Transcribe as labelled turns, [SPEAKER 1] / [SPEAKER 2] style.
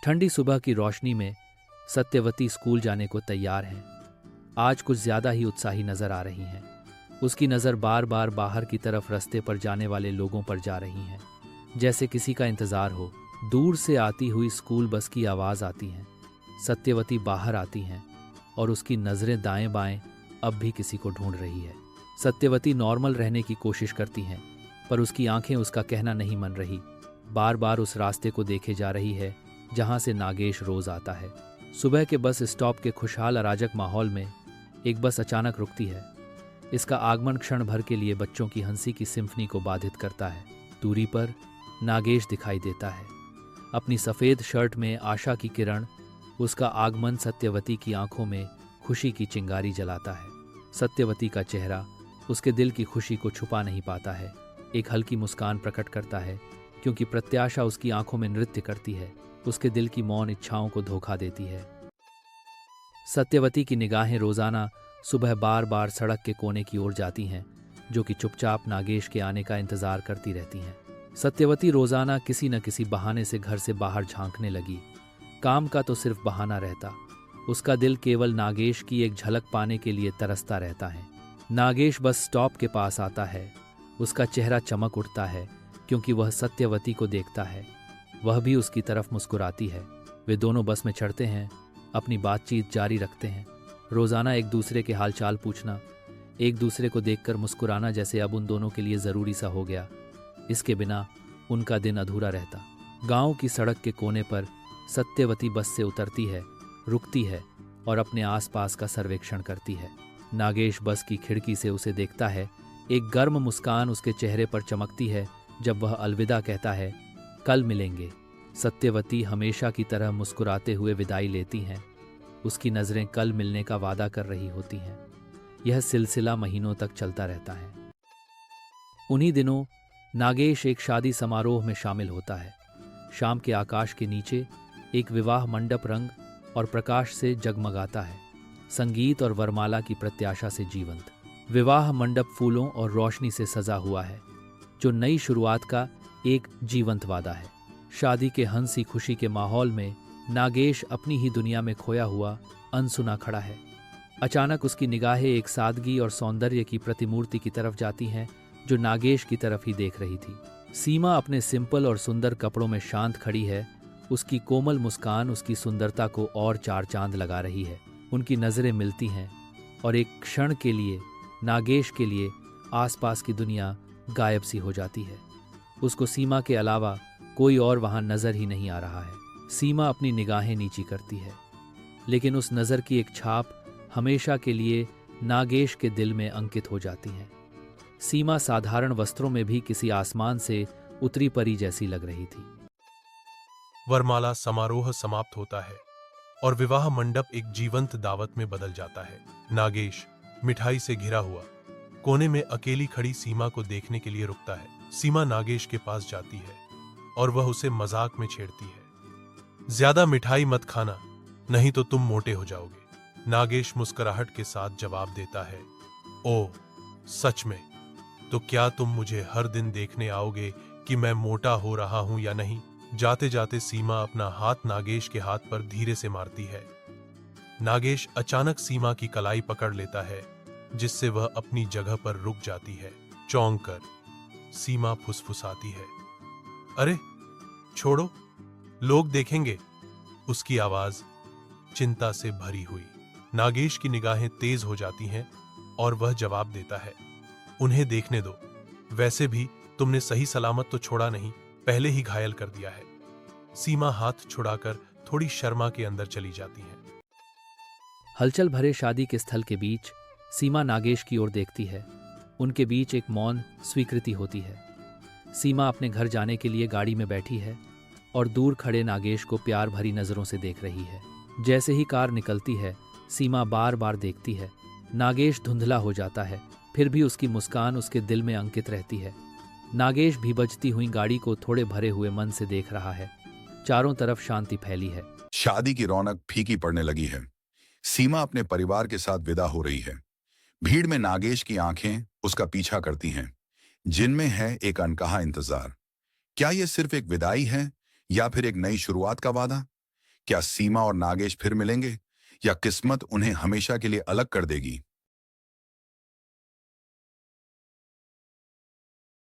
[SPEAKER 1] ठंडी सुबह की रोशनी में सत्यवती स्कूल जाने को तैयार हैं। आज कुछ ज्यादा ही उत्साही नजर आ रही हैं। उसकी नज़र बार बार बाहर की तरफ रास्ते पर जाने वाले लोगों पर जा रही हैं, जैसे किसी का इंतजार हो। दूर से आती हुई स्कूल बस की आवाज़ आती है। सत्यवती बाहर आती हैं और उसकी नज़रें दाएं बाएं अब भी किसी को ढूंढ रही है। सत्यवती नॉर्मल रहने की कोशिश करती हैं, पर उसकी आंखें उसका कहना नहीं मान रही। बार बार उस रास्ते को देखे जा रही है जहां से नागेश रोज आता है। सुबह के बस स्टॉप के खुशहाल अराजक माहौल में एक बस अचानक रुकती है। इसका आगमन क्षण भर के लिए बच्चों की हंसी की सिम्फनी को बाधित करता है। दूरी पर नागेश दिखाई देता है, अपनी सफ़ेद शर्ट में आशा की किरण। उसका आगमन सत्यवती की आंखों में खुशी की चिंगारी जलाता है। सत्यवती का चेहरा उसके दिल की खुशी को छुपा नहीं पाता है। एक हल्की मुस्कान प्रकट करता है, क्योंकि प्रत्याशा उसकी आंखों में नृत्य करती है, उसके दिल की मौन इच्छाओं को धोखा देती है। सत्यवती की निगाहें रोजाना सुबह बार बार सड़क के कोने की ओर जाती हैं, जो कि चुपचाप नागेश के आने का इंतजार करती रहती हैं। सत्यवती रोजाना किसी न किसी बहाने से घर से बाहर झांकने लगी। काम का तो सिर्फ बहाना रहता, उसका दिल केवल नागेश की एक झलक पाने के लिए तरसता रहता है। नागेश बस स्टॉप के पास आता है। उसका चेहरा चमक उठता है, क्योंकि वह सत्यवती को देखता है। वह भी उसकी तरफ मुस्कुराती है। वे दोनों बस में चढ़ते हैं, अपनी बातचीत जारी रखते हैं। रोजाना एक दूसरे के हालचाल पूछना, एक दूसरे को देखकर मुस्कुराना जैसे अब उन दोनों के लिए ज़रूरी सा हो गया। इसके बिना उनका दिन अधूरा रहता। गांव की सड़क के कोने पर सत्यवती बस से उतरती है, रुकती है और अपने आसपास का सर्वेक्षण करती है। नागेश बस की खिड़की से उसे देखता है। एक गर्म मुस्कान उसके चेहरे पर चमकती है जब वह अलविदा कहता है, कल मिलेंगे। सत्यवती हमेशा की तरह मुस्कुराते हुए विदाई लेती हैं। उसकी नज़रें कल मिलने का वादा कर रही होती हैं। यह सिलसिला महीनों तक चलता रहता है। उन्हीं दिनों नागेश एक शादी समारोह में शामिल होता है। शाम के आकाश के नीचे एक विवाह मंडप रंग और प्रकाश से जगमगाता है, संगीत और वरमाला की प्रत्याशा से जीवंत। विवाह मंडप फूलों और रोशनी से सजा हुआ है, जो नई शुरुआत का एक जीवंत वादा है। शादी के हंसी खुशी के माहौल में नागेश अपनी ही दुनिया में खोया हुआ अनसुना खड़ा है। अचानक उसकी निगाहें एक सादगी और सौंदर्य की प्रतिमूर्ति की तरफ जाती हैं, जो नागेश की तरफ ही देख रही थी। सीमा अपने सिंपल और सुंदर कपड़ों में शांत खड़ी है। उसकी कोमल मुस्कान उसकी सुंदरता को और चार चांद लगा रही है। उनकी नज़रें मिलती हैं और एक क्षण के लिए नागेश के लिए आसपास की दुनिया गायब सी हो जाती है। उसको सीमा के अलावा कोई और वहां नजर ही नहीं आ रहा है। सीमा अपनी निगाहें नीची करती है, लेकिन उस नज़र की एक छाप हमेशा के लिए नागेश के दिल में अंकित हो जाती है। सीमा साधारण वस्त्रों में भी किसी आसमान से उतरी परी जैसी लग रही थी।
[SPEAKER 2] वरमाला समारोह समाप्त होता है और विवाह मंडप एक जीवंत दावत में बदल जाता है। नागेश मिठाई से घिरा हुआ कोने में अकेली खड़ी सीमा को देखने के लिए रुकता है। सीमा नागेश के पास जाती है और वह उसे मजाक में छेड़ती है, ज्यादा मिठाई मत खाना, नहीं तो तुम मोटे हो जाओगे। नागेश मुस्कुराहट के साथ जवाब देता है, ओ सच में? तो क्या तुम मुझे हर दिन देखने आओगे कि मैं मोटा हो रहा हूं या नहीं? जाते जाते सीमा अपना हाथ नागेश के हाथ पर धीरे से मारती है। नागेश अचानक सीमा की कलाई पकड़ लेता है, जिससे वह अपनी जगह पर रुक जाती है। चौंक कर सीमा फुसफुसाती है, अरे छोड़ो, लोग देखेंगे। उसकी आवाज चिंता से भरी हुई। नागेश की निगाहें तेज हो जाती हैं और वह जवाब देता है, उन्हें देखने दो। वैसे भी तुमने सही सलामत तो छोड़ा नहीं, पहले ही घायल कर दिया है। सीमा हाथ छुड़ाकर थोड़ी शर्मा के अंदर चली जाती है।
[SPEAKER 1] हलचल भरे शादी के स्थल के बीच सीमा नागेश की ओर देखती है। उनके बीच एक मौन स्वीकृति होती है। सीमा अपने घर जाने के लिए गाड़ी में बैठी है और दूर खड़े नागेश को प्यार भरी नजरों से देख रही है। जैसे ही कार निकलती है, सीमा बार बार देखती है। नागेश धुंधला हो जाता है, फिर भी उसकी मुस्कान उसके दिल में अंकित रहती है। नागेश भी बजती हुई गाड़ी को थोड़े भरे हुए मन से देख रहा है। चारों तरफ शांति फैली है।
[SPEAKER 3] शादी की रौनक फीकी पड़ने लगी है। सीमा अपने परिवार के साथ विदा हो रही है। भीड़ में नागेश की आंखें उसका पीछा करती हैं, जिनमें है एक अनकहा इंतजार। क्या यह सिर्फ एक विदाई है या फिर एक नई शुरुआत का वादा? क्या सीमा और नागेश फिर मिलेंगे या किस्मत उन्हें हमेशा के लिए अलग कर देगी?